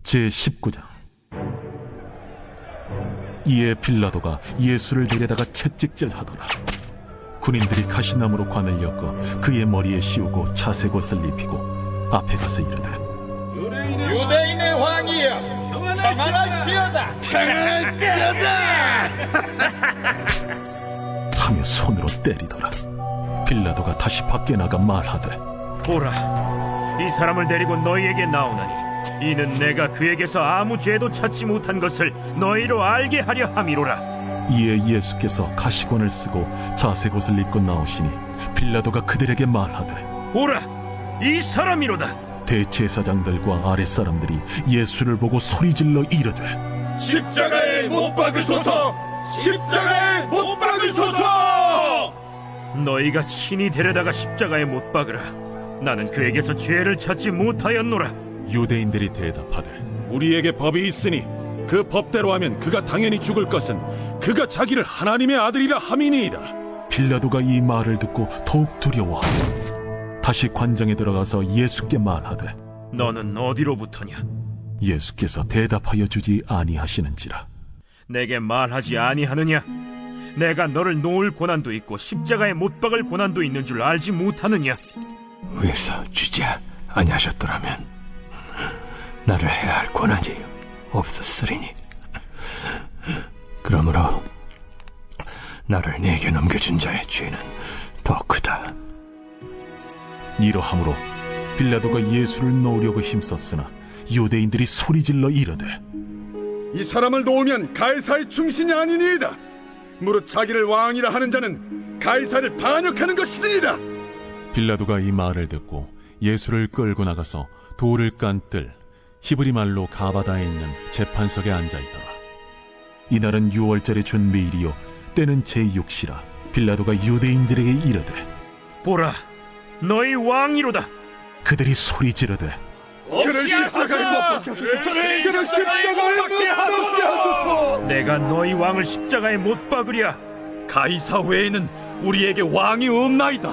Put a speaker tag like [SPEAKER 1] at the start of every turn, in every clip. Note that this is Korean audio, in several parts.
[SPEAKER 1] 제19장. 이에 빌라도가 예수를 데려다가 채찍질하더라. 군인들이 가시나무로 관을 엮어 그의 머리에 씌우고 자색 옷을 입히고 앞에 가서 이르되,
[SPEAKER 2] 유대인의 왕이여, 평안할지어다.
[SPEAKER 1] 하며 손으로 때리더라. 빌라도가 다시 밖에 나가 말하되,
[SPEAKER 3] 보라, 이 사람을 데리고 너희에게 나오나니 이는 내가 그에게서 아무 죄도 찾지 못한 것을 너희로 알게 하려 함이로라.
[SPEAKER 1] 이에 예수께서 가시권을 쓰고 자색 옷을 입고 나오시니 빌라도가 그들에게 말하되,
[SPEAKER 3] 보라, 이 사람이로다.
[SPEAKER 1] 대제사장들과 아랫사람들이 예수를 보고 소리질러 이르되,
[SPEAKER 2] 십자가에 못 박으소서! 십자가에 못 박으소서!
[SPEAKER 3] 너희가 친히 데려다가 십자가에 못 박으라. 나는 그에게서 죄를 찾지 못하였노라.
[SPEAKER 1] 유대인들이 대답하되,
[SPEAKER 4] 우리에게 법이 있으니 그 법대로 하면 그가 당연히 죽을 것은 그가 자기를 하나님의 아들이라 함이니이다.
[SPEAKER 1] 빌라도가 이 말을 듣고 더욱 두려워하며 다시 관장에 들어가서 예수께 말하되,
[SPEAKER 3] 너는 어디로부터냐?
[SPEAKER 1] 예수께서 대답하여 주지 아니하시는지라.
[SPEAKER 3] 내게 말하지 아니하느냐? 내가 너를 놓을 고난도 있고 십자가에 못 박을 고난도 있는 줄 알지 못하느냐?
[SPEAKER 5] 위에서 주지 아니하셨더라면 나를 해야 할 권한이 없었으리니, 그러므로 나를 네게 넘겨준 자의 죄는 더 크다.
[SPEAKER 1] 이러함으로 빌라도가 예수를 놓으려고 힘썼으나 유대인들이 소리질러 이르되,
[SPEAKER 6] 이 사람을 놓으면 가이사의 충신이 아니니이다. 무릇 자기를 왕이라 하는 자는 가이사를 반역하는 것이니이다.
[SPEAKER 1] 빌라도가 이 말을 듣고 예수를 끌고 나가서 돌을 깐 뜰, 히브리 말로 가바다에 있는 재판석에 앉아있더라. 이날은 유월절의 준비일이요 때는 제6시라. 빌라도가 유대인들에게 이르되,
[SPEAKER 3] 보라, 너희 왕이로다.
[SPEAKER 1] 그들이 소리 지르되,
[SPEAKER 6] 그를 십자가에 못 박게 하소서! 그를 십자가에 못 박게 하소서!
[SPEAKER 3] 내가 너희 왕을 십자가에 못 박으랴.
[SPEAKER 4] 가이사 외에는 우리에게 왕이 없나이다.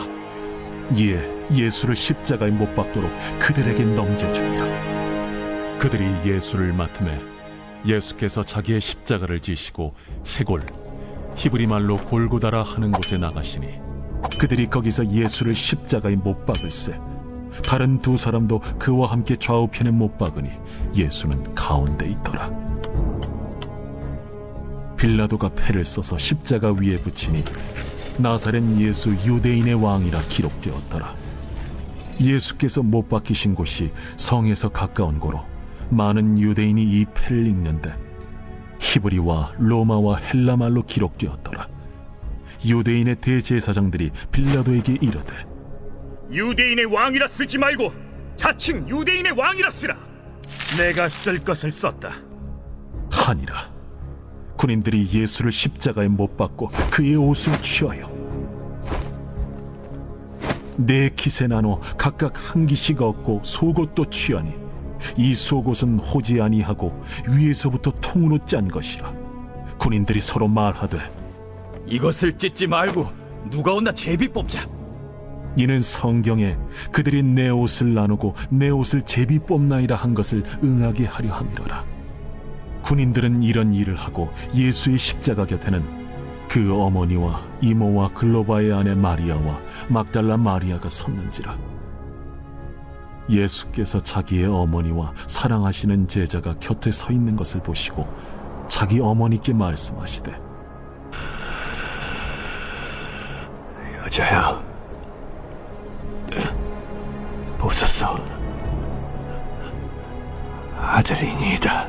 [SPEAKER 1] 이에 예수를 십자가에 못 박도록 그들에게 넘겨주니라. 그들이 예수를 맡음에 예수께서 자기의 십자가를 지시고 해골, 히브리 말로 골고다라 하는 곳에 나가시니 그들이 거기서 예수를 십자가에 못 박을세. 다른 두 사람도 그와 함께 좌우편에 못 박으니 예수는 가운데 있더라. 빌라도가 패를 써서 십자가 위에 붙이니 나사렛 예수 유대인의 왕이라 기록되었더라. 예수께서 못 박히신 곳이 성에서 가까운 고로 많은 유대인이 이 패를 읽는데 히브리와 로마와 헬라 말로 기록되었더라. 유대인의 대제사장들이 빌라도에게 이르되,
[SPEAKER 3] 유대인의 왕이라 쓰지 말고 자칭 유대인의 왕이라 쓰라. 내가 쓸 것을 썼다.
[SPEAKER 1] 하니라. 군인들이 예수를 십자가에 못 박고 그의 옷을 취하여 네 킷에 나눠 각각 한 기씩 얻고 속옷도 취하니 이 속옷은 호지 아니하고 위에서부터 통으로 짠 것이라. 군인들이 서로 말하되,
[SPEAKER 4] 이것을 찢지 말고 누가 온나 제비 뽑자.
[SPEAKER 1] 이는 성경에 그들이 내 옷을 나누고 내 옷을 제비 뽑나이다 한 것을 응하게 하려 함이로라. 군인들은 이런 일을 하고 예수의 십자가 곁에는 그 어머니와 이모와 글로바의 아내 마리아와 막달라 마리아가 섰는지라. 예수께서 자기의 어머니와 사랑하시는 제자가 곁에 서 있는 것을 보시고 자기 어머니께 말씀하시되,
[SPEAKER 5] 여자여, 보소서, 아들이니이다.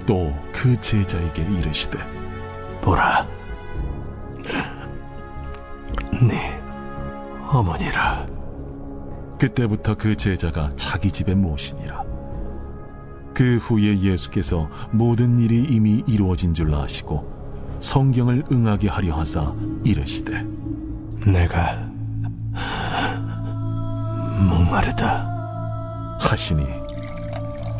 [SPEAKER 1] 또 그 제자에게 이르시되,
[SPEAKER 5] 보라, 네 어머니라.
[SPEAKER 1] 그때부터 그 제자가 자기 집에 모시니라. 그 후에 예수께서 모든 일이 이미 이루어진 줄 아시고 성경을 응하게 하려 하사 이르시되,
[SPEAKER 5] 내가 목마르다
[SPEAKER 1] 하시니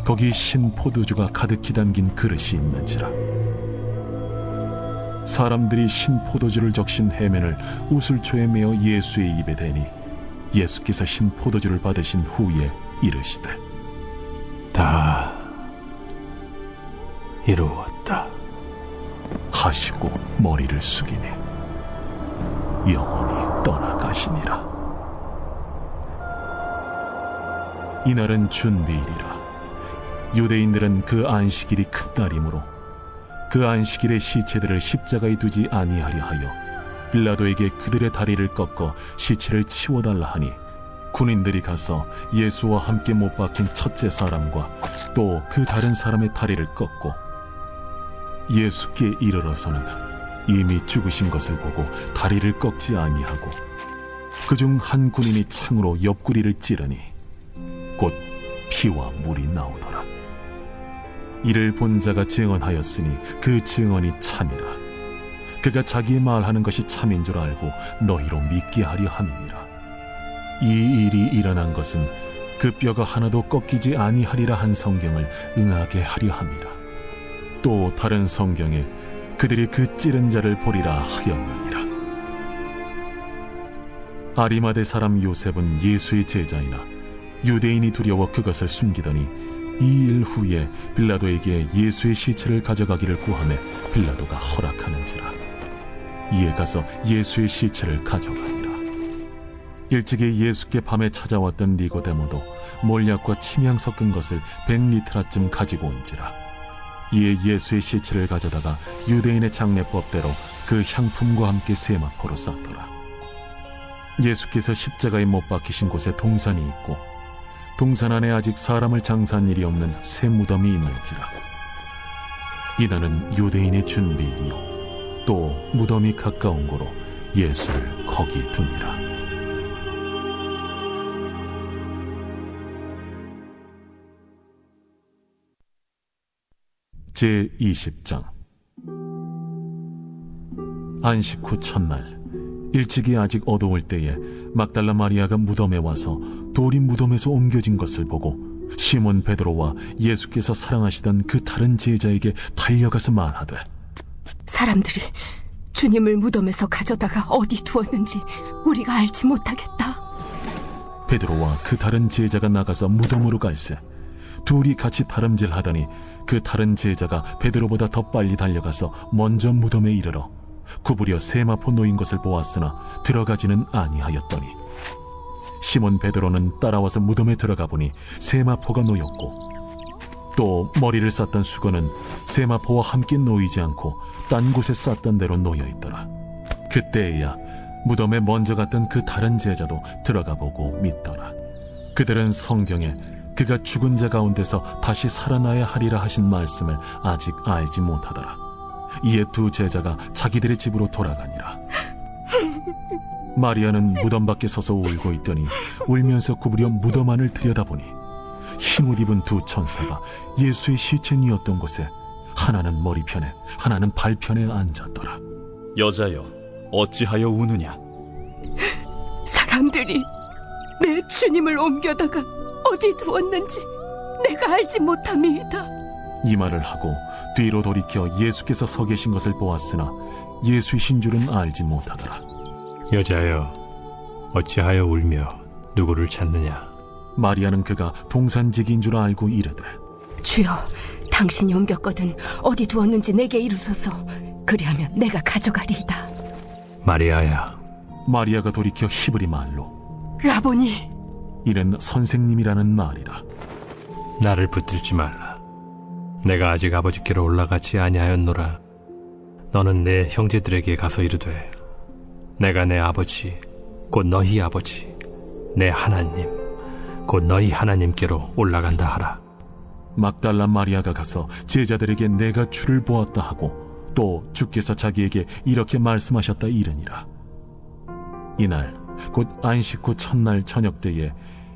[SPEAKER 1] 거기 신 포도주가 가득히 담긴 그릇이 있는지라. 사람들이 신 포도주를 적신 해면을 우슬초에 메어 예수의 입에 대니 예수께서 신 포도주를 받으신 후에 이르시되,
[SPEAKER 5] 다 이루었다
[SPEAKER 1] 하시고 머리를 숙이니 영원히 떠나가시니라. 이날은 준비일이라. 유대인들은 그 안식일이 큰 날이므로 그 안식일의 시체들을 십자가에 두지 아니하려 하여 빌라도에게 그들의 다리를 꺾어 시체를 치워달라 하니, 군인들이 가서 예수와 함께 못 박힌 첫째 사람과 또 그 다른 사람의 다리를 꺾고 예수께 이르러서는 이미 죽으신 것을 보고 다리를 꺾지 아니하고, 그중 한 군인이 창으로 옆구리를 찌르니 곧 피와 물이 나오더라. 이를 본 자가 증언하였으니 그 증언이 참이라. 그가 자기의 말하는 것이 참인 줄 알고 너희로 믿게 하려 함이니라. 이 일이 일어난 것은 그 뼈가 하나도 꺾이지 아니하리라 한 성경을 응하게 하려 함이라. 또 다른 성경에 그들이 그 찌른 자를 보리라 하였느니라. 아리마대 사람 요셉은 예수의 제자이나 유대인이 두려워 그것을 숨기더니 이 일 후에 빌라도에게 예수의 시체를 가져가기를 구하매 빌라도가 허락하는지라. 이에 가서 예수의 시체를 가져가니라. 일찍이 예수께 밤에 찾아왔던 니고데모도 몰약과 침향 섞은 것을 100리트라쯤 가지고 온지라. 이에 예수의 시체를 가져다가 유대인의 장례법대로 그 향품과 함께 세마포로 쌌더라. 예수께서 십자가에 못 박히신 곳에 동산이 있고 동산 안에 아직 사람을 장사한 일이 없는 새 무덤이 있는지라. 이날은 유대인의 준비일이요 또 무덤이 가까운 고로 예수를 거기 두니라. 제20장. 안식 후 첫날 일찍이 아직 어두울 때에 막달라 마리아가 무덤에 와서 돌이 무덤에서 옮겨진 것을 보고 시몬 베드로와 예수께서 사랑하시던 그 다른 제자에게 달려가서 말하되,
[SPEAKER 7] 사람들이 주님을 무덤에서 가져다가 어디 두었는지 우리가 알지 못하겠다.
[SPEAKER 1] 베드로와 그 다른 제자가 나가서 무덤으로 갈새 둘이 같이 다름질하더니 그 다른 제자가 베드로보다 더 빨리 달려가서 먼저 무덤에 이르러 구부려 세마포 놓인 것을 보았으나 들어가지는 아니하였더니, 시몬 베드로는 따라와서 무덤에 들어가 보니 세마포가 놓였고 또 머리를 쌌던 수건은 세마포와 함께 놓이지 않고 딴 곳에 쌌던 대로 놓여 있더라. 그때에야 무덤에 먼저 갔던 그 다른 제자도 들어가 보고 믿더라. 그들은 성경에 그가 죽은 자 가운데서 다시 살아나야 하리라 하신 말씀을 아직 알지 못하더라. 이에 두 제자가 자기들의 집으로 돌아가니라. 마리아는 무덤 밖에 서서 울고 있더니 울면서 구부려 무덤 안을 들여다보니 흰옷 입은 두 천사가 예수의 시체니었던 곳에 하나는 머리편에 하나는 발편에 앉았더라.
[SPEAKER 8] 여자여, 어찌하여 우느냐?
[SPEAKER 7] 사람들이 내 주님을 옮겨다가 어디 두었는지 내가 알지 못함이다.
[SPEAKER 1] 이 말을 하고 뒤로 돌이켜 예수께서 서 계신 것을 보았으나 예수이신 줄은 알지 못하더라.
[SPEAKER 5] 여자여, 어찌하여 울며 누구를 찾느냐?
[SPEAKER 1] 마리아는 그가 동산직인 줄 알고 이르되,
[SPEAKER 7] 주여, 당신이 옮겼거든 어디 두었는지 내게 이루소서. 그리하면 내가 가져가리이다.
[SPEAKER 5] 마리아야.
[SPEAKER 1] 마리아가 돌이켜 히브리 말로
[SPEAKER 7] 라보니,
[SPEAKER 1] 이는 선생님이라는 말이라.
[SPEAKER 5] 나를 붙들지 말라. 내가 아직 아버지께로 올라가지 아니하였노라. 너는 내 형제들에게 가서 이르되, 내가 내 아버지 곧 너희 아버지 내 하나님 곧 너희 하나님께로 올라간다 하라.
[SPEAKER 1] 막달라 마리아가 가서 제자들에게 내가 주를 보았다 하고 또 주께서 자기에게 이렇게 말씀하셨다 이르니라. 이날 곧 안식 후 첫날 저녁 때에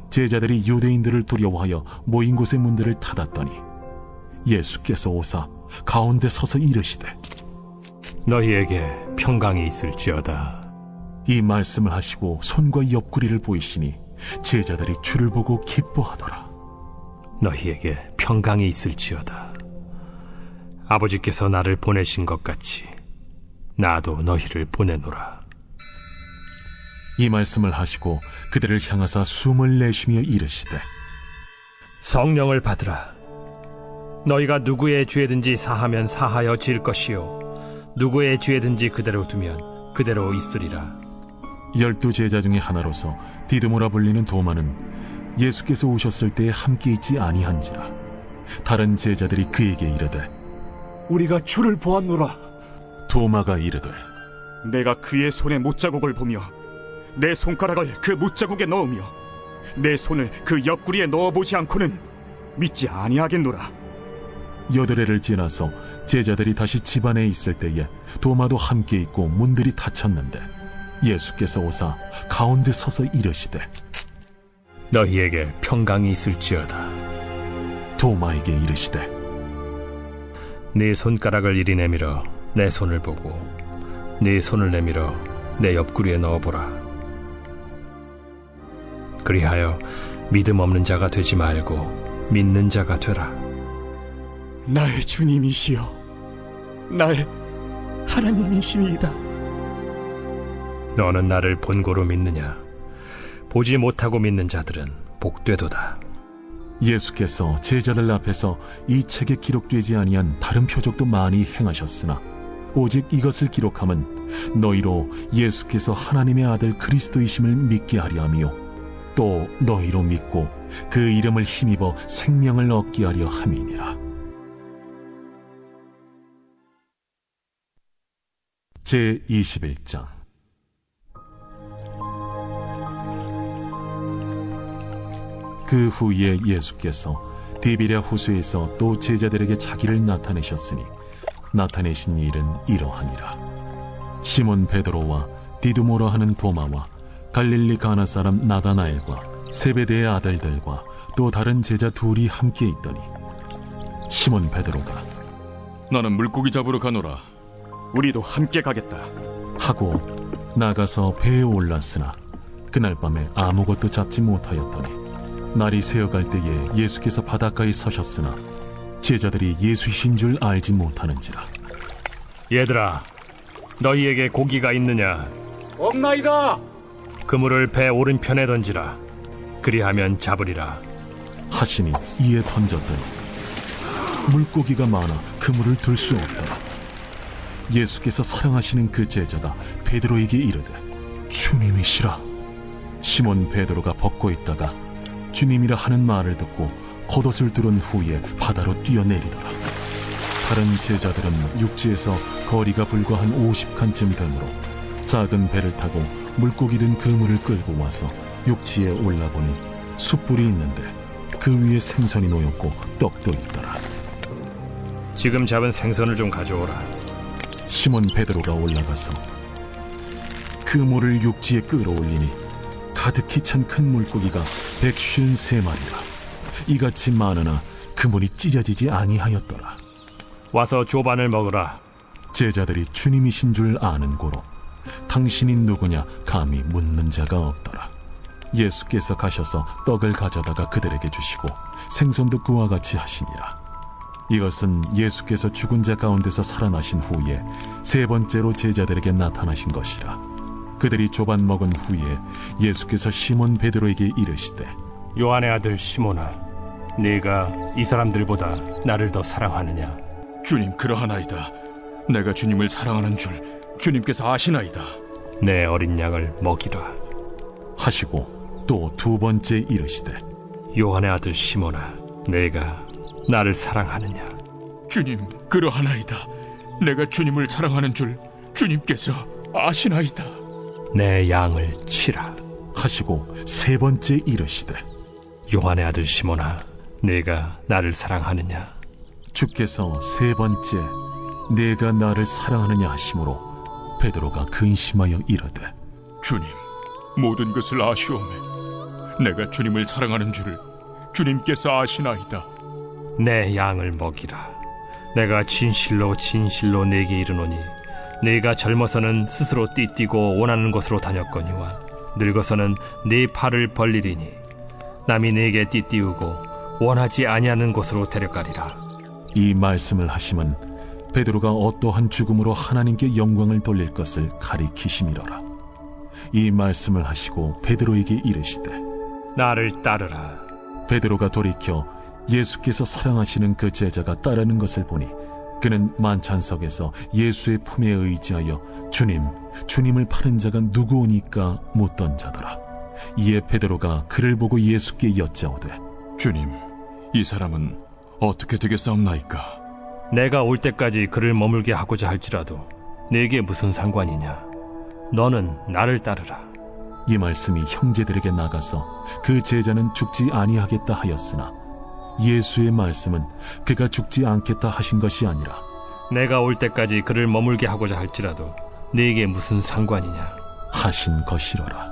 [SPEAKER 1] 제자들이 유대인들을 두려워하여 모인 곳의 문들을 닫았더니 예수께서 오사 가운데 서서 이르시되,
[SPEAKER 5] 너희에게 평강이 있을지어다.
[SPEAKER 1] 이 말씀을 하시고 손과 옆구리를 보이시니 제자들이 주를 보고 기뻐하더라.
[SPEAKER 5] 너희에게 평강이 있을지어다. 아버지께서 나를 보내신 것 같이 나도 너희를 보내노라.
[SPEAKER 1] 이 말씀을 하시고 그들을 향하사 숨을 내쉬며 이르시되,
[SPEAKER 5] 성령을 받으라. 너희가 누구의 죄든지 사하면 사하여 질 것이요 누구의 죄든지 그대로 두면 그대로 있으리라.
[SPEAKER 1] 12 제자 중에 하나로서 디두모라 불리는 도마는 예수께서 오셨을 때에 함께 있지 아니한지라. 다른 제자들이 그에게 이르되
[SPEAKER 9] 우리가 주를 보았노라.
[SPEAKER 1] 도마가 이르되
[SPEAKER 10] 내가 그의 손에 못자국을 보며 내 손가락을 그 못자국에 넣으며 내 손을 그 옆구리에 넣어보지 않고는 믿지 아니하겠노라.
[SPEAKER 1] 8회를 지나서 제자들이 다시 집 안에 있을 때에 도마도 함께 있고 문들이 닫혔는데 예수께서 오사 가운데 서서 이르시되
[SPEAKER 5] 너희에게 평강이 있을지어다.
[SPEAKER 1] 도마에게 이르시되
[SPEAKER 5] 네 손가락을 이리 내밀어 내 손을 보고 네 손을 내밀어 내 옆구리에 넣어보라. 그리하여 믿음 없는 자가 되지 말고 믿는 자가 되라.
[SPEAKER 9] 나의 주님이시여 나의 하나님이시니이다.
[SPEAKER 5] 너는 나를 본고로 믿느냐? 보지 못하고 믿는 자들은 복되도다.
[SPEAKER 1] 예수께서 제자들 앞에서 이 책에 기록되지 아니한 다른 표적도 많이 행하셨으나 오직 이것을 기록함은 너희로 예수께서 하나님의 아들 그리스도이심을 믿게 하려 함이요 또 너희로 믿고 그 이름을 힘입어 생명을 얻게 하려 함이니라. 제21장. 그 후에 예수께서 디비랴 호수에서 또 제자들에게 자기를 나타내셨으니 나타내신 일은 이러하니라. 시몬 베드로와 디두모라 하는 도마와 갈릴리 가나 사람 나다나엘과 세베대의 아들들과 또 다른 제자 둘이 함께 있더니 시몬 베드로가
[SPEAKER 4] 나는 물고기 잡으러 가노라.
[SPEAKER 10] 우리도 함께 가겠다
[SPEAKER 1] 하고 나가서 배에 올랐으나 그날 밤에 아무것도 잡지 못하였더니 날이 새어갈 때에 예수께서 바닷가에 서셨으나 제자들이 예수이신 줄 알지 못하는지라.
[SPEAKER 5] 얘들아, 너희에게 고기가 있느냐?
[SPEAKER 9] 없나이다.
[SPEAKER 5] 그물을 배 오른편에 던지라. 그리하면 잡으리라.
[SPEAKER 1] 하시니 이에 던졌더니 물고기가 많아 그물을 들 수 없더라. 예수께서 사랑하시는 그 제자가 베드로에게 이르되 주님이시라. 시몬 베드로가 벗고 있다가 주님이라 하는 말을 듣고 겉옷을 두른 후에 바다로 뛰어내리더라. 다른 제자들은 육지에서 거리가 불과 한 50칸쯤 되므로 작은 배를 타고 물고기 든 그물을 끌고 와서 육지에 올라보니 숯불이 있는데 그 위에 생선이 놓였고 떡도 있더라.
[SPEAKER 5] 지금 잡은 생선을 좀 가져오라.
[SPEAKER 1] 시몬 베드로가 올라가서 그물을 육지에 끌어올리니 가득히 찬 큰 물고기가 153마리라. 이같이 많으나 그물이 찢어지지 아니하였더라.
[SPEAKER 5] 와서 조반을 먹으라.
[SPEAKER 1] 제자들이 주님이신 줄 아는 고로 당신이 누구냐 감히 묻는 자가 없더라. 예수께서 가셔서 떡을 가져다가 그들에게 주시고 생선도 그와 같이 하시니라. 이것은 예수께서 죽은 자 가운데서 살아나신 후에 세 번째로 제자들에게 나타나신 것이라. 그들이 조반 먹은 후에 예수께서 시몬 베드로에게 이르시되
[SPEAKER 5] 요한의 아들 시몬아, 네가 이 사람들보다 나를 더 사랑하느냐?
[SPEAKER 4] 주님, 그러하나이다. 내가 주님을 사랑하는 줄 주님께서 아시나이다.
[SPEAKER 5] 내 어린 양을 먹이라.
[SPEAKER 1] 하시고 또 두 번째 이르시되
[SPEAKER 5] 요한의 아들 시몬아, 네가 나를 사랑하느냐?
[SPEAKER 4] 주님, 그러하나이다. 내가 주님을 사랑하는 줄 주님께서 아시나이다.
[SPEAKER 5] 내 양을 치라.
[SPEAKER 1] 하시고 세 번째 이르시되
[SPEAKER 5] 요한의 아들 시몬아, 네가 나를 사랑하느냐?
[SPEAKER 1] 주께서 세 번째 내가 나를 사랑하느냐 하심으로 베드로가 근심하여 이르되
[SPEAKER 4] 주님, 모든 것을 아시오매. 내가 주님을 사랑하는 줄을 주님께서 아시나이다.
[SPEAKER 5] 내 양을 먹이라. 내가 진실로 진실로 네게 이르노니 네가 젊어서는 스스로 띠뛰고 원하는 곳으로 다녔거니와 늙어서는 네 팔을 벌리리니 남이 네게 띠띠우고 원하지 아니하는 곳으로 데려가리라.
[SPEAKER 1] 이 말씀을 하심은 베드로가 어떠한 죽음으로 하나님께 영광을 돌릴 것을 가리키심이로라. 이 말씀을 하시고 베드로에게 이르시되
[SPEAKER 5] 나를 따르라.
[SPEAKER 1] 베드로가 돌이켜 예수께서 사랑하시는 그 제자가 따르는 것을 보니 그는 만찬석에서 예수의 품에 의지하여 주님을 파는 자가 누구오니까 묻던 자더라. 이에 베드로가 그를 보고 예수께 여짜오되
[SPEAKER 11] 주님, 이 사람은 어떻게 되겠사옵나이까?
[SPEAKER 5] 내가 올 때까지 그를 머물게 하고자 할지라도 네게 무슨 상관이냐? 너는 나를 따르라.
[SPEAKER 1] 이 말씀이 형제들에게 나가서 그 제자는 죽지 아니하겠다 하였으나 예수의 말씀은 그가 죽지 않겠다 하신 것이 아니라
[SPEAKER 5] 내가 올 때까지 그를 머물게 하고자 할지라도 네게 무슨 상관이냐?
[SPEAKER 1] 하신 것이로라.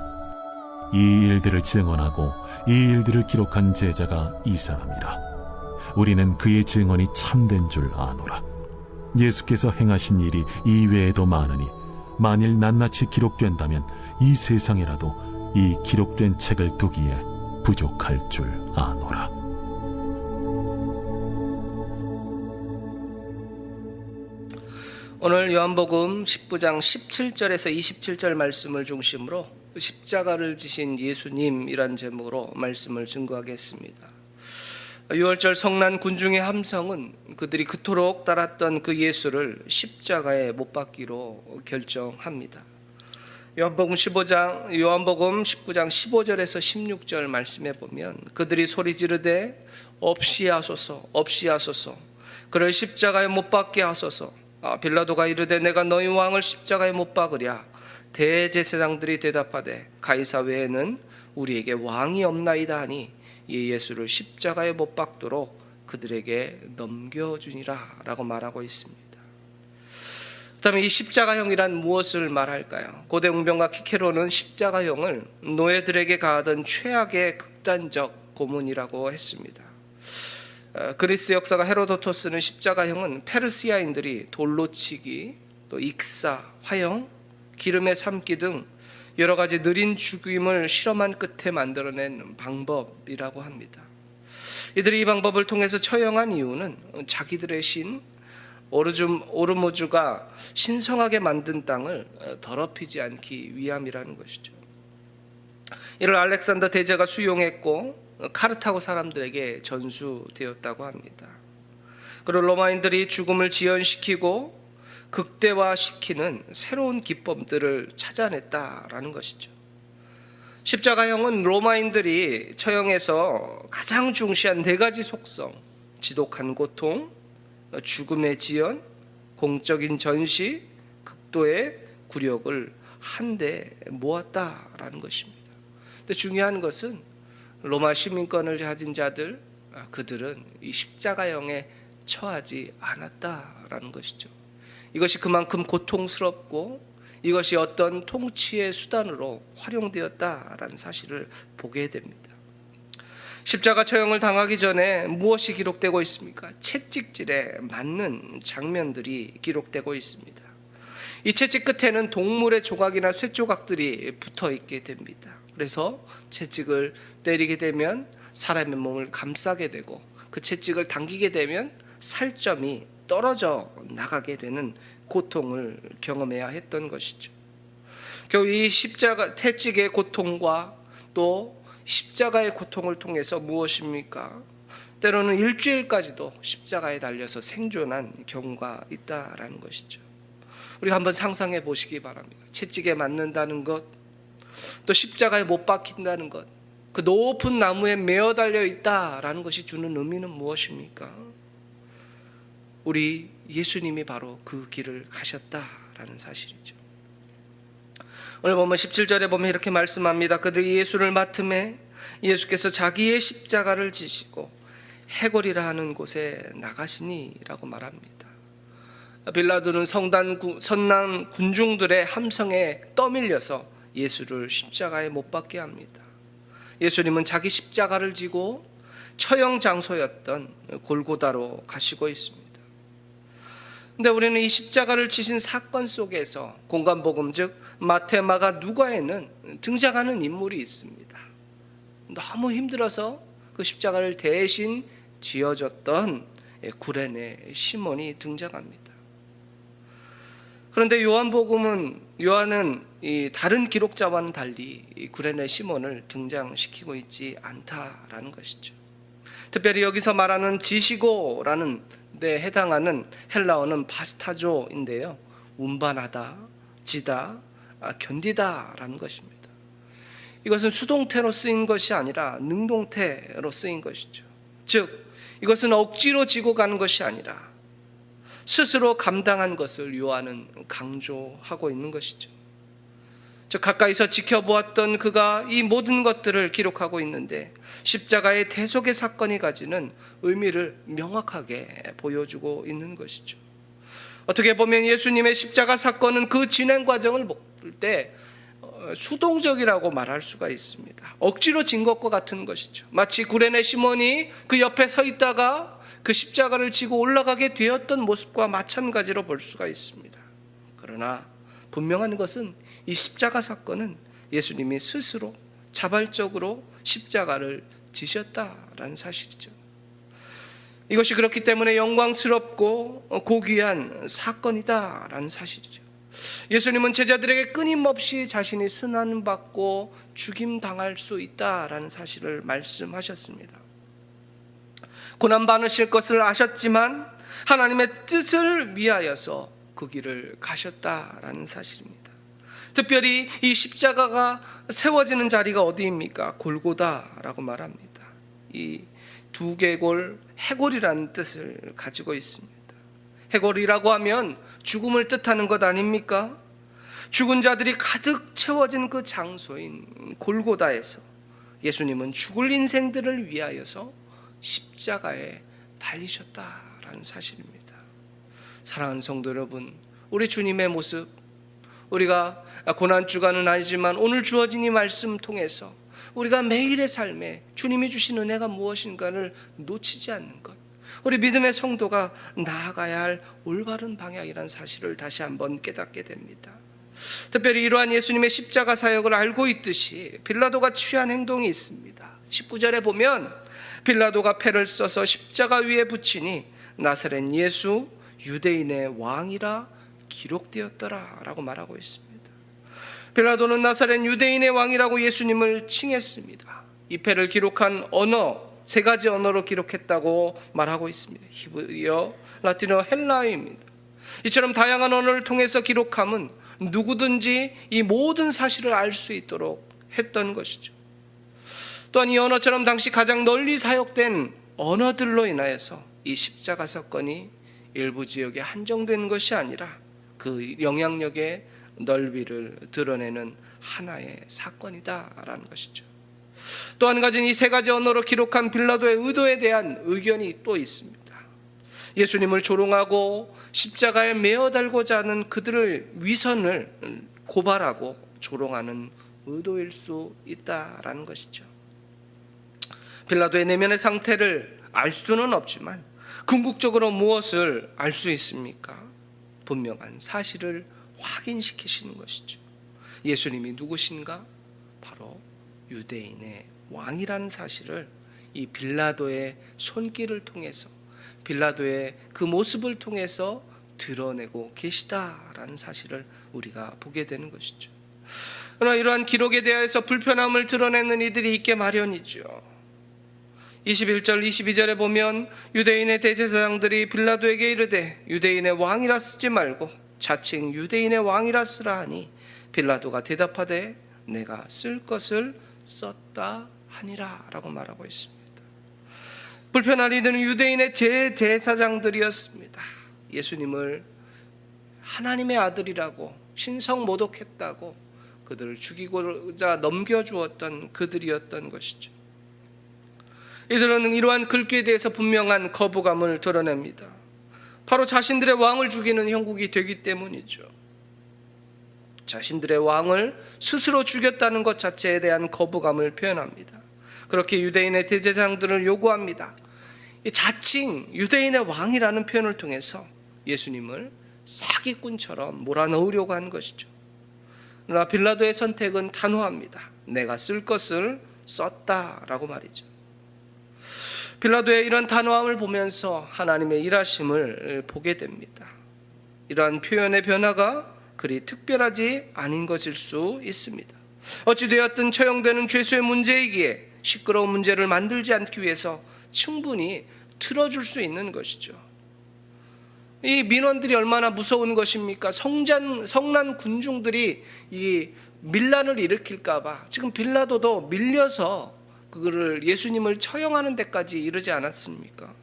[SPEAKER 1] 이 일들을 증언하고 이 일들을 기록한 제자가 이 사람이라. 우리는 그의 증언이 참된 줄 아노라. 예수께서 행하신 일이 이외에도 많으니 만일 낱낱이 기록된다면 이 세상에라도 이 기록된 책을 두기에 부족할 줄 아노라.
[SPEAKER 12] 오늘 요한복음 19장 17절에서 27절 말씀을 중심으로 십자가를 지신 예수님이란 제목으로 말씀을 증거하겠습니다. 6월절 성난 군중의 함성은 그들이 그토록 따랐던 그 예수를 십자가에 못 박기로 결정합니다. 요한복음 19장 15절에서 16절 말씀에 보면 그들이 소리 지르되 없이 하소서, 없이 하소서, 그를 십자가에 못 박게 하소서. 빌라도가 이르되 내가 너희 왕을 십자가에 못 박으랴. 대제사장들이 대답하되 가이사 외에는 우리에게 왕이 없나이다 하니 이 예수를 십자가에 못 박도록 그들에게 넘겨주니라 라고 말하고 있습니다. 그다음에 이 십자가형이란 무엇을 말할까요? 고대 웅변가 키케로는 십자가형을 노예들에게 가하던 최악의 극단적 고문이라고 했습니다. 그리스 역사가 헤로도토스는 십자가형은 페르시아인들이 돌로 치기, 또 익사, 화형, 기름에 삶기 등 여러 가지 느린 죽임을 실험한 끝에 만들어낸 방법이라고 합니다. 이들이 이 방법을 통해서 처형한 이유는 자기들의 신 오르모주가 신성하게 만든 땅을 더럽히지 않기 위함이라는 것이죠. 이를 알렉산더 대제가 수용했고 카르타고 사람들에게 전수되었다고 합니다. 그리고 로마인들이 죽음을 지연시키고 극대화시키는 새로운 기법들을 찾아냈다라는 것이죠. 십자가형은 로마인들이 처형에서 가장 중시한 네 가지 속성, 지독한 고통, 죽음의 지연, 공적인 전시, 극도의 굴욕을 한데 모았다라는 것입니다. 근데 중요한 것은 로마 시민권을 가진 자들, 그들은 이 십자가형에 처하지 않았다라는 것이죠. 이것이 그만큼 고통스럽고 이것이 어떤 통치의 수단으로 활용되었다라는 사실을 보게 됩니다. 십자가 처형을 당하기 전에 무엇이 기록되고 있습니까? 채찍질에 맞는 장면들이 기록되고 있습니다. 이 채찍 끝에는 동물의 조각이나 쇠조각들이 붙어 있게 됩니다. 그래서 채찍을 때리게 되면 사람의 몸을 감싸게 되고 그 채찍을 당기게 되면 살점이 떨어져 나가게 되는 고통을 경험해야 했던 것이죠. 결국 이 십자가 채찍의 고통과 또 십자가의 고통을 통해서 무엇입니까? 때로는 일주일까지도 십자가에 달려서 생존한 경우가 있다라는 것이죠. 우리가 한번 상상해 보시기 바랍니다. 채찍에 맞는다는 것, 또 십자가에 못 박힌다는 것, 그 높은 나무에 매어 달려 있다라는 것이 주는 의미는 무엇입니까? 우리 예수님이 바로 그 길을 가셨다라는 사실이죠. 오늘 보면 17절에 보면 이렇게 말씀합니다. 그들이 예수를 맡음에 예수께서 자기의 십자가를 지시고 해골이라 하는 곳에 나가시니라고 말합니다. 빌라도는 선남 군중들의 함성에 떠밀려서 예수를 십자가에 못 박게 합니다. 예수님은 자기 십자가를 지고 처형 장소였던 골고다로 가시고 있습니다. 근데 우리는 이 십자가를 지신 사건 속에서 공간복음 즉 마태, 마가, 누가에는 등장하는 인물이 있습니다. 너무 힘들어서 그 십자가를 대신 쥐어줬던 구레네 시몬이 등장합니다. 그런데 요한은 이 다른 기록자와는 달리 이 구레네 시몬을 등장시키고 있지 않다라는 것이죠. 특별히 여기서 말하는 지시고라는 데 해당하는 헬라어는 바스타조인데요. 운반하다, 지다, 견디다라는 것입니다. 이것은 수동태로 쓰인 것이 아니라 능동태로 쓰인 것이죠. 즉, 이것은 억지로 지고 가는 것이 아니라 스스로 감당한 것을 요하는 강조하고 있는 것이죠. 즉, 가까이서 지켜보았던 그가 이 모든 것들을 기록하고 있는데 십자가의 대속의 사건이 가지는 의미를 명확하게 보여주고 있는 것이죠. 어떻게 보면 예수님의 십자가 사건은 그 진행 과정을 볼 때 수동적이라고 말할 수가 있습니다. 억지로 진 것과 같은 것이죠. 마치 구레네 시몬이 그 옆에 서 있다가 그 십자가를 지고 올라가게 되었던 모습과 마찬가지로 볼 수가 있습니다. 그러나 분명한 것은 이 십자가 사건은 예수님이 스스로 자발적으로 십자가를 지셨다라는 사실이죠. 이것이 그렇기 때문에 영광스럽고 고귀한 사건이다라는 사실이죠. 예수님은 제자들에게 끊임없이 자신이 순환받고 죽임당할 수 있다라는 사실을 말씀하셨습니다. 고난 받으실 것을 아셨지만 하나님의 뜻을 위하여서 그 길을 가셨다라는 사실입니다. 특별히 이 십자가가 세워지는 자리가 어디입니까? 골고다라고 말합니다. 이 두개골 해골이라는 뜻을 가지고 있습니다. 해골이라고 하면 죽음을 뜻하는 것 아닙니까? 죽은 자들이 가득 채워진 그 장소인 골고다에서 예수님은 죽을 인생들을 위하여서 십자가에 달리셨다라는 사실입니다. 사랑하는 성도 여러분, 우리 주님의 모습, 우리가 고난주간은 아니지만 오늘 주어진 이 말씀 통해서 우리가 매일의 삶에 주님이 주신 은혜가 무엇인가를 놓치지 않는 것, 우리 믿음의 성도가 나아가야 할 올바른 방향이라는 사실을 다시 한번 깨닫게 됩니다. 특별히 이러한 예수님의 십자가 사역을 알고 있듯이 빌라도가 취한 행동이 있습니다. 19절에 보면 빌라도가 패를 써서 십자가 위에 붙이니 나사렛 예수 유대인의 왕이라 기록되었더라 라고 말하고 있습니다. 빌라도는 나사렛 유대인의 왕이라고 예수님을 칭했습니다. 이 패를 기록한 언어, 세 가지 언어로 기록했다고 말하고 있습니다. 히브리어, 라틴어, 헬라어입니다. 이처럼 다양한 언어를 통해서 기록함은 누구든지 이 모든 사실을 알 수 있도록 했던 것이죠. 또한 이 언어처럼 당시 가장 널리 사용된 언어들로 인하여서 이 십자가 사건이 일부 지역에 한정된 것이 아니라 그 영향력의 넓이를 드러내는 하나의 사건이다라는 것이죠. 또 한 가지는 이 세 가지 언어로 기록한 빌라도의 의도에 대한 의견이 또 있습니다. 예수님을 조롱하고 십자가에 매어 달고자 하는 그들의 위선을 고발하고 조롱하는 의도일 수 있다라는 것이죠. 빌라도의 내면의 상태를 알 수는 없지만 궁극적으로 무엇을 알 수 있습니까? 분명한 사실을 확인시키시는 것이죠. 예수님이 누구신가? 바로 유대인의 왕이라는 사실을 이 빌라도의 손길을 통해서, 빌라도의 그 모습을 통해서 드러내고 계시다라는 사실을 우리가 보게 되는 것이죠. 그러나 이러한 기록에 대해서 불편함을 드러내는 이들이 있게 마련이죠. 21절 22절에 보면 유대인의 대제사장들이 빌라도에게 이르되 유대인의 왕이라 쓰지 말고 자칭 유대인의 왕이라 쓰라 하니 빌라도가 대답하되 내가 쓸 것을 썼다 하니라 라고 말하고 있습니다. 불편한 이들은 유대인의 대제사장들이었습니다. 예수님을 하나님의 아들이라고 신성모독했다고 그들을 죽이고자 넘겨주었던 그들이었던 것이죠. 이들은 이러한 글귀에 대해서 분명한 거부감을 드러냅니다. 바로 자신들의 왕을 죽이는 형국이 되기 때문이죠. 자신들의 왕을 스스로 죽였다는 것 자체에 대한 거부감을 표현합니다. 그렇게 유대인의 대제사장들을 요구합니다. 자칭 유대인의 왕이라는 표현을 통해서 예수님을 사기꾼처럼 몰아넣으려고 하는 것이죠. 그러나 빌라도의 선택은 단호합니다. 내가 쓸 것을 썼다라고 말이죠. 빌라도의 이런 단호함을 보면서 하나님의 일하심을 보게 됩니다. 이러한 표현의 변화가 그리 특별하지 않은 것일 수 있습니다. 어찌되었든 처형되는 죄수의 문제이기에 시끄러운 문제를 만들지 않기 위해서 충분히 틀어줄 수 있는 것이죠. 이 민원들이 얼마나 무서운 것입니까? 성난 군중들이 이 밀란을 일으킬까봐 지금 빌라도도 밀려서 그거를 예수님을 처형하는 데까지 이르지 않았습니까?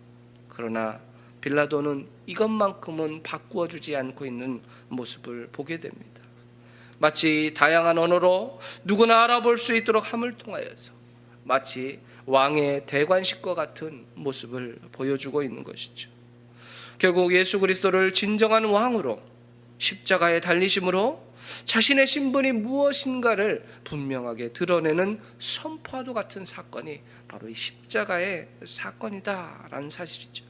[SPEAKER 12] 그러나 빌라도는 이것만큼은 바꾸어 주지 않고 있는 모습을 보게 됩니다. 마치 다양한 언어로 누구나 알아볼 수 있도록 함을 통하여서 마치 왕의 대관식과 같은 모습을 보여주고 있는 것이죠. 결국 예수 그리스도를 진정한 왕으로 십자가에 달리심으로 자신의 신분이 무엇인가를 분명하게 드러내는 선포와도 같은 사건이 바로 이 십자가의 사건이다라는 사실이죠.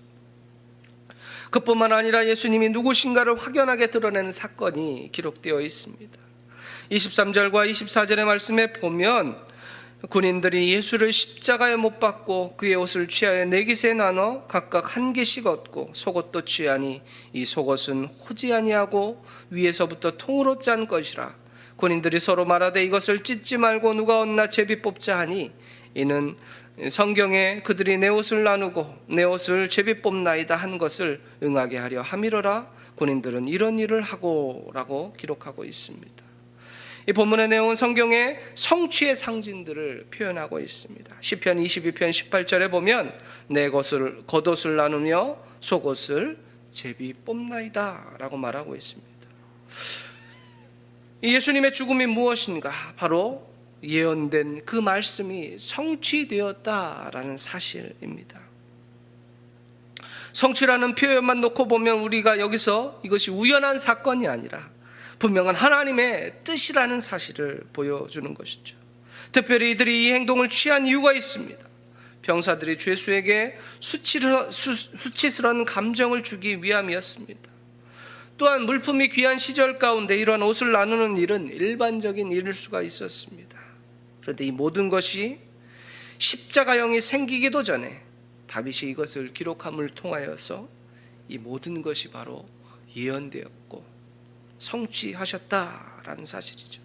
[SPEAKER 12] 그뿐만 아니라 예수님이 누구신가를 확연하게 드러내는 사건이 기록되어 있습니다. 23절과 24절의 말씀에 보면 군인들이 예수를 십자가에 못 박고 그의 옷을 취하여 네 깃에 나눠 각각 한 개씩 얻고 속옷도 취하니 이 속옷은 호지 아니하고 위에서부터 통으로 짠 것이라. 군인들이 서로 말하되 이것을 찢지 말고 누가 얻나 제비 뽑자 하니 이는 성경에 그들이 내 옷을 나누고 내 옷을 제비 뽑나이다 한 것을 응하게 하려 함이로라. 군인들은 이런 일을 하고 라고 기록하고 있습니다. 이 본문의 내용은 성경의 성취의 상징들을 표현하고 있습니다. 시편 22편 18절에 보면 내 겉옷을 나누며 속옷을 제비 뽑나이다 라고 말하고 있습니다. 이 예수님의 죽음이 무엇인가? 바로 예언된 그 말씀이 성취되었다라는 사실입니다. 성취라는 표현만 놓고 보면 우리가 여기서 이것이 우연한 사건이 아니라 분명한 하나님의 뜻이라는 사실을 보여주는 것이죠. 특별히 이들이 이 행동을 취한 이유가 있습니다. 병사들이 죄수에게 수치스러운 감정을 주기 위함이었습니다. 또한 물품이 귀한 시절 가운데 이러한 옷을 나누는 일은 일반적인 일일 수가 있었습니다. 그런데 이 모든 것이 십자가형이 생기기도 전에 다윗이 이것을 기록함을 통하여서 이 모든 것이 바로 예언되었고 성취하셨다라는 사실이죠.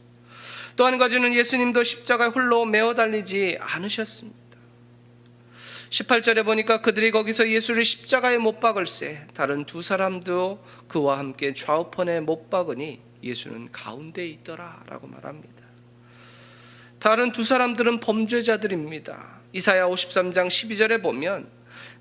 [SPEAKER 12] 또 한 가지는 예수님도 십자가에 홀로 매어 달리지 않으셨습니다. 18절에 보니까 그들이 거기서 예수를 십자가에 못 박을세 다른 두 사람도 그와 함께 좌우편에 못 박으니 예수는 가운데에 있더라 라고 말합니다. 다른 두 사람들은 범죄자들입니다. 이사야 53장 12절에 보면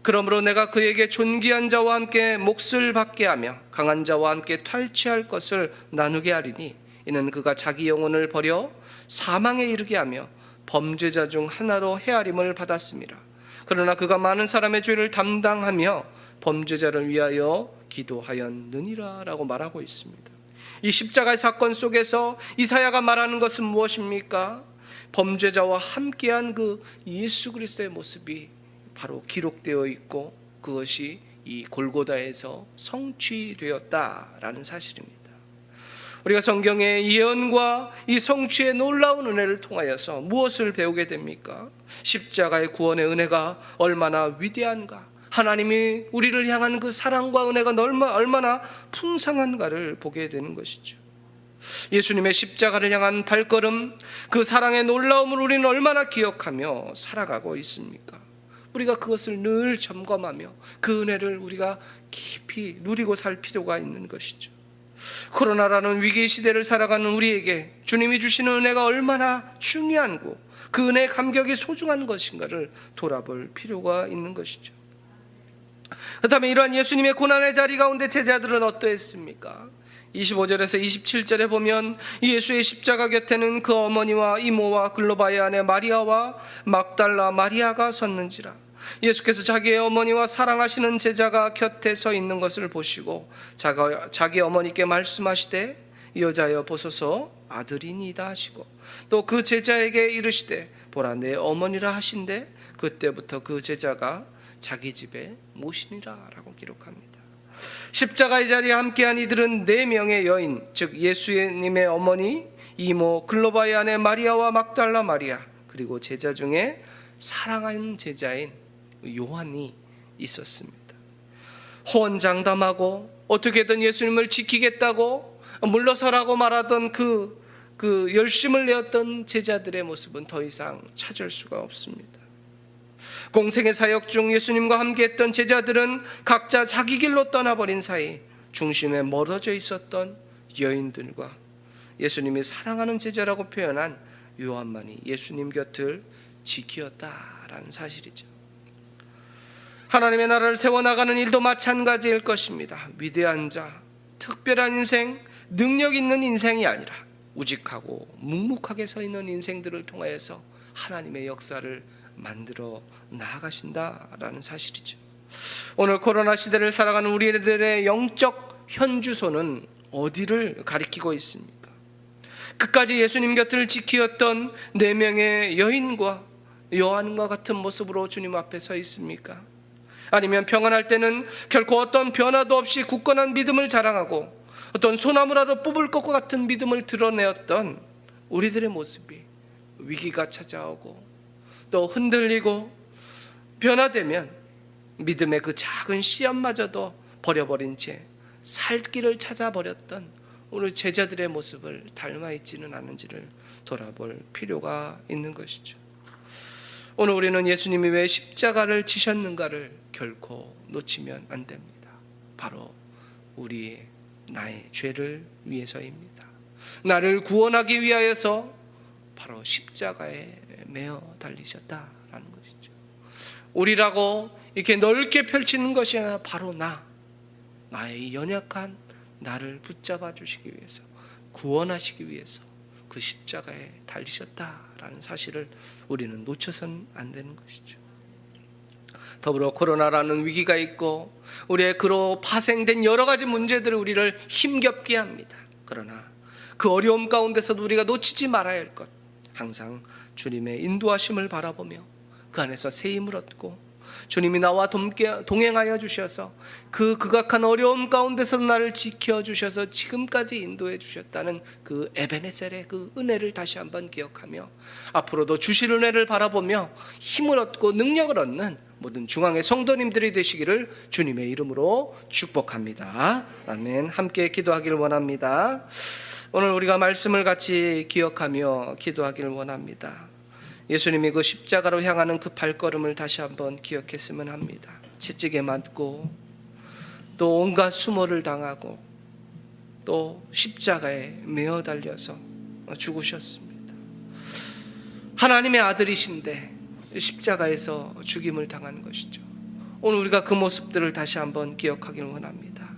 [SPEAKER 12] 그러므로 내가 그에게 존귀한 자와 함께 몫을 받게 하며 강한 자와 함께 탈취할 것을 나누게 하리니 이는 그가 자기 영혼을 버려 사망에 이르게 하며 범죄자 중 하나로 헤아림을 받았습니다. 그러나 그가 많은 사람의 죄를 담당하며 범죄자를 위하여 기도하였느니라 라고 말하고 있습니다. 이 십자가의 사건 속에서 이사야가 말하는 것은 무엇입니까? 범죄자와 함께한 그 예수 그리스도의 모습이 바로 기록되어 있고 그것이 이 골고다에서 성취되었다라는 사실입니다. 우리가 성경의 예언과 이 성취의 놀라운 은혜를 통하여서 무엇을 배우게 됩니까? 십자가의 구원의 은혜가 얼마나 위대한가, 하나님이 우리를 향한 그 사랑과 은혜가 얼마나 풍성한가를 보게 되는 것이죠. 예수님의 십자가를 향한 발걸음, 그 사랑의 놀라움을 우리는 얼마나 기억하며 살아가고 있습니까? 우리가 그것을 늘 점검하며 그 은혜를 우리가 깊이 누리고 살 필요가 있는 것이죠. 코로나라는 위기 시대를 살아가는 우리에게 주님이 주시는 은혜가 얼마나 중요하고 그 은혜의 감격이 소중한 것인가를 돌아볼 필요가 있는 것이죠. 그렇다면 이러한 예수님의 고난의 자리 가운데 제자들은 어떠했습니까? 25절에서 27절에 보면 예수의 십자가 곁에는 그 어머니와 이모와 글로바의 아내 마리아와 막달라 마리아가 섰는지라. 예수께서 자기의 어머니와 사랑하시는 제자가 곁에 서 있는 것을 보시고 자기 어머니께 말씀하시되 여자여 보소서 아들이니이다 하시고 또 그 제자에게 이르시되 보라 내 어머니라 하신대 그때부터 그 제자가 자기 집에 모시니라 라고 기록합니다. 십자가의 자리에 함께한 이들은 4명의 여인, 즉 예수님의 어머니, 이모, 글로바의 아내 마리아와 막달라 마리아, 그리고 제자 중에 사랑하는 제자인 요한이 있었습니다. 호언장담하고 어떻게든 예수님을 지키겠다고 물러서라고 말하던 그 열심을 내었던 제자들의 모습은 더 이상 찾을 수가 없습니다. 공생의 사역 중 예수님과 함께했던 제자들은 각자 자기 길로 떠나버린 사이 중심에 멀어져 있었던 여인들과 예수님이 사랑하는 제자라고 표현한 요한만이 예수님 곁을 지키었다라는 사실이죠. 하나님의 나라를 세워나가는 일도 마찬가지일 것입니다. 위대한 자, 특별한 인생, 능력 있는 인생이 아니라 우직하고 묵묵하게 서 있는 인생들을 통하여서 하나님의 역사를 만들어 나아가신다라는 사실이죠. 오늘 코로나 시대를 살아가는 우리들의 영적 현주소는 어디를 가리키고 있습니까? 끝까지 예수님 곁을 지키었던 4명의 여인과 요한과 같은 모습으로 주님 앞에 서 있습니까? 아니면 평안할 때는 결코 어떤 변화도 없이 굳건한 믿음을 자랑하고 어떤 소나무라도 뽑을 것과 같은 믿음을 드러내었던 우리들의 모습이 위기가 찾아오고 또 흔들리고 변화되면 믿음의 그 작은 씨앗마저도 버려버린 채 살 길을 찾아버렸던 우리 제자들의 모습을 닮아 있지는 않은지를 돌아볼 필요가 있는 것이죠. 오늘 우리는 예수님이 왜 십자가를 지셨는가를 결코 놓치면 안 됩니다. 바로 우리의 나의 죄를 위해서입니다. 나를 구원하기 위하여서 바로 십자가에 매어 달리셨다라는 것이죠. 우리라고 이렇게 넓게 펼치는 것이 아니라 바로 나의 연약한 나를 붙잡아 주시기 위해서, 구원하시기 위해서 그 십자가에 달리셨다라는 사실을 우리는 놓쳐선 안 되는 것이죠. 더불어 코로나라는 위기가 있고 우리의 그로 파생된 여러 가지 문제들이 우리를 힘겹게 합니다. 그러나 그 어려움 가운데서도 우리가 놓치지 말아야 할 것, 항상 주님의 인도하심을 바라보며 그 안에서 새 힘을 얻고 주님이 나와 동행하여 주셔서 그 극악한 어려움 가운데서 나를 지켜주셔서 지금까지 인도해 주셨다는 그 에베네셀의 그 은혜를 다시 한번 기억하며 앞으로도 주실 은혜를 바라보며 힘을 얻고 능력을 얻는 모든 중앙의 성도님들이 되시기를 주님의 이름으로 축복합니다. 아멘. 함께 기도하기를 원합니다. 오늘 우리가 말씀을 같이 기억하며 기도하기를 원합니다. 예수님이 그 십자가로 향하는 그 발걸음을 다시 한번 기억했으면 합니다. 채찍에 맞고 또 온갖 수모를 당하고 또 십자가에 매어 달려서 죽으셨습니다. 하나님의 아들이신데 십자가에서 죽임을 당하는 것이죠. 오늘 우리가 그 모습들을 다시 한번 기억하기를 원합니다.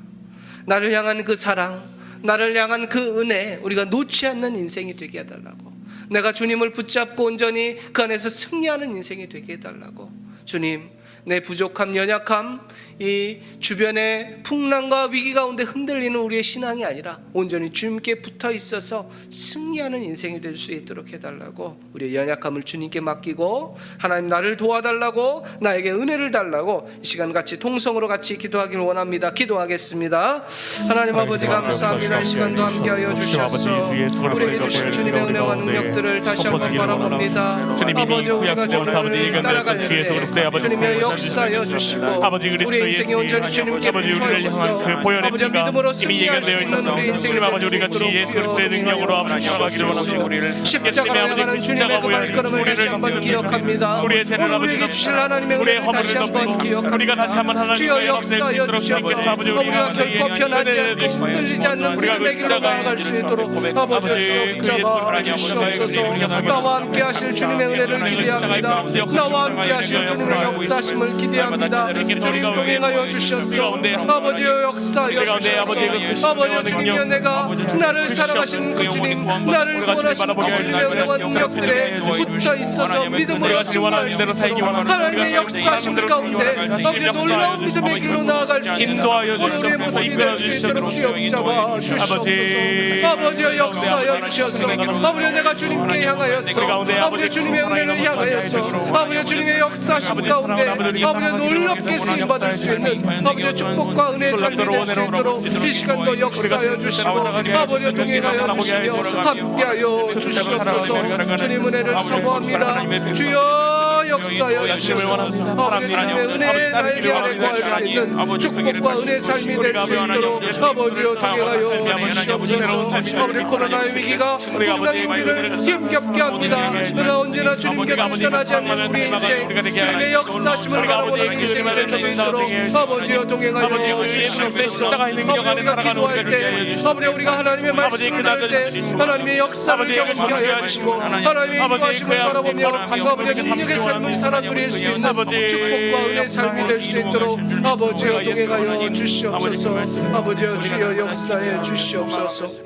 [SPEAKER 12] 나를 향한 그 사랑, 나를 향한 그 은혜, 우리가 놓지 않는 인생이 되게 해달라고, 내가 주님을 붙잡고 온전히 그 안에서 승리하는 인생이 되게 해달라고, 주님 내 부족함, 연약함, 이 주변의 풍랑과 위기 가운데 흔들리는 우리의 신앙이 아니라 온전히 주님께 붙어 있어서 승리하는 인생이 될 수 있도록 해달라고, 우리의 연약함을 주님께 맡기고 하나님 나를 도와달라고, 나에게 은혜를 달라고 이 시간 같이 통성으로 같이 기도하기를 원합니다. 기도하겠습니다. 하나님 아버지 감사합니다. 이 시간도 함께하여 주셔서 우리에게 주신 주님의 은혜와 능력들을 다시 한번 바라봅니다. 아버지 우리가 주님을 따라갈 때 주님의 역사여 주시고 우리 인생이 온전히 주님께 붙어 있어 아버지 믿음으로 승리할 수 있는 우리 인생이
[SPEAKER 13] 아버지 우리 같이 예수 그리스도의 능력으로 아버지 나아가기를 원합니다.
[SPEAKER 12] 십자가로 향하는 주님의 그 발걸음을 다시 한번 기억합니다.
[SPEAKER 13] 우리의 죄를
[SPEAKER 12] 우리에게 주실 하나님의 은혜를 다시 한번 기억합니다.
[SPEAKER 13] 우리가 다시 한번 하나님의
[SPEAKER 12] 역사여 주셔서 우리가 결코 변하지 않고 흔들리지 않는 믿음의 길로 나아갈 수 있도록 아버지 붙잡아 주시옵소서. 나와 함께 하실 주님의 은혜를 기대합니다. 나와 함께 하실 주님의 역사심을 기대합니다. 주님 동행하여 주셨소. 아버지의 역사여 주셨소. 아버지 주님이여 내가 나를 사랑하시는 그 주님, 나를 구원하시는 그 주님의 은혜와 능력들에 붙어 있어서 믿음으로 승리할 수 있도록 하나님의 역사심 가운데 아버지 놀라운 믿음의 길로 나아갈 수 있는 오늘의 모습이 될 수 있도록 주여 잡아 주시옵소서. 아버지의 역사여 주셔서 아버지 내가 주님께 향하여서 아버지 주님의 은혜를 향하여서 아버지 주님의 역사심 가운데 아버지 놀랍게 쓰임받을 수 있는 아버지 축복과 은혜의 삶이 될 수 있도록 이 시간도 역사하여 주시고 아버지 동행하여 주시며 함께하여 주시옵소서. 주님 은혜를 사모합니다. 주여 역사하여 주셔서 아버지 주님의 은혜에 날개 아래 구할 수 있는 축복과 은혜의 삶이 될 수 있도록 아버지여 동행하여 주시옵소서. 아버지 코로나의 위기가 우리나라 우리를 힘겹게 합니다. 그러나 언제나 주님 곁을 떠나지 않는 우리 인생, 주님의 역사심을 바라보는 인생이 될 수 있도록 아버지여 동행하여 주시옵소서. 아버지 우리가 기도할 때, 아버지 우리가 하나님의 말씀을 들을 때 하나님의 역사를 경험하게 하여 주시고 하나님의 인도하심을 바라보며 아버지의 능력의 삶을 살아드릴 수 있는 축복과 은혜의 삶이 될 수 있도록 아버지여 동행하여 주시옵소서. 아버지여 주여 역사해 주시옵소서.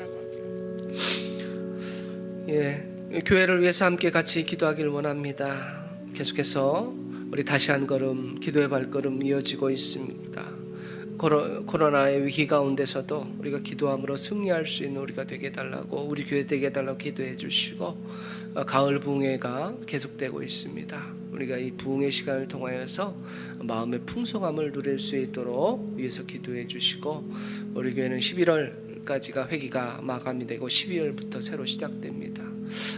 [SPEAKER 12] 교회를 위해서 함께 같이 기도하길 원합니다. 계속해서 우리 다시 한 걸음 기도의 발걸음 이어지고 있습니다. 코로나의 위기 가운데서도 우리가 기도함으로 승리할 수 있는 우리가 되게 해달라고, 우리 교회 되게 해달라고 기도해 주시고, 가을 부흥회가 계속되고 있습니다. 우리가 이 부흥의 시간을 통하여서 마음의 풍성함을 누릴 수 있도록 위해서 기도해 주시고, 우리 교회는 11월까지가 회기가 마감이 되고 12월부터 새로 시작됩니다.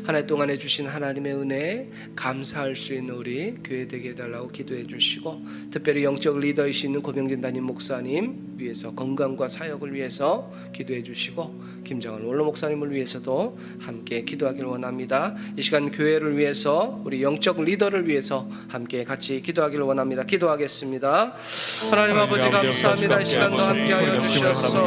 [SPEAKER 12] 한 해 동안 해주신 하나님의 은혜에 감사할 수 있는 우리 교회 되게 해달라고 기도해 주시고, 특별히 영적 리더이신 고명진 담임 목사님 위해서 건강과 사역을 위해서 기도해 주시고, 김정은 원로 목사님을 위해서도 함께 기도하길 원합니다. 이 시간 교회를 위해서, 우리 영적 리더를 위해서 함께 같이 기도하길 원합니다. 기도하겠습니다. 하나님 아버지 감사합니다. 이 시간도 함께하여 주셔서